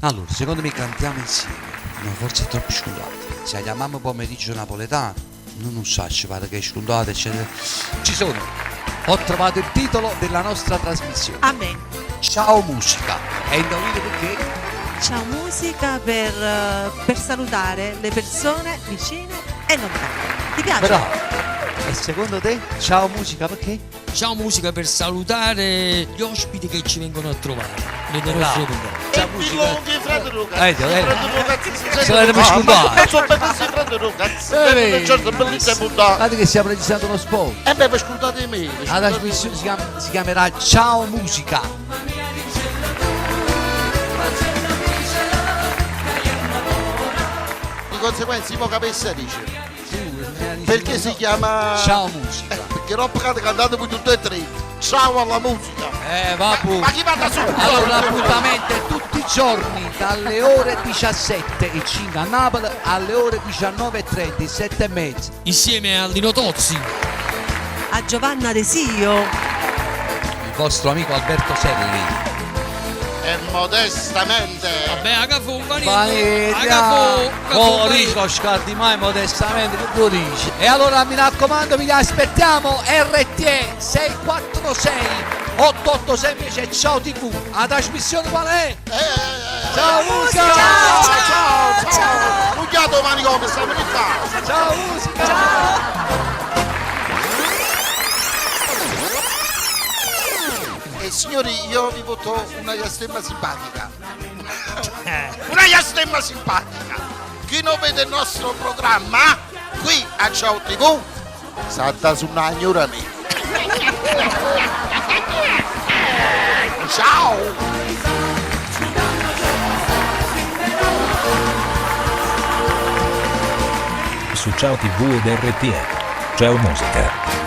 Allora, secondo me cantiamo insieme. No, forse è troppo scontato. Se la chiamiamo pomeriggio napoletano, non so, ci pare che è scontato, eccetera. Ci sono. Ho trovato il titolo della nostra trasmissione. Amen. Ciao musica. E indovina perché? Ciao musica per salutare le persone vicine e lontane. Ti piace? Bravo. E secondo te? Ciao musica perché? Ciao musica per salutare gli ospiti che ci vengono a trovare nelle nostre puntate. Ciao E musica. lunghi fratello Se l'avete scontato. sono bellissimi fratello certo bellissime puntate. Guardate che stiamo registrando uno spot. E beh, scusate me. La trasmissione si chiamerà Ciao musica. Di conseguenza io capisco dice. Perché si chiama Ciao musica. perché roba che cantate voi tutte e tre. Ciao alla musica. Vabbè. Ma chi manda su? Allora l'appuntamento è tutti i giorni dalle ore 17:05 a Napoli alle ore 19:30, 7:30. Insieme a Lino Tozzi. A Giovanna Desio. Il vostro amico Alberto Selli. E modestamente. Vabbè, Agafo, Oh, Rico, scardi mai modestamente, che lo dici? E allora mi raccomando, vi aspettiamo RTE 646 886 invece Ciao TV. La trasmissione qual è? Ciao musica! Ciao. Mugliato manicomio, stiamo in casa. Ciao musica! E signori, io vi voto una iastemma simpatica. Una iastemma simpatica. Chi non vede il nostro programma qui a Ciao TV salta su una ignorami. Ciao! Su Ciao TV ed RTE. Ciao musica.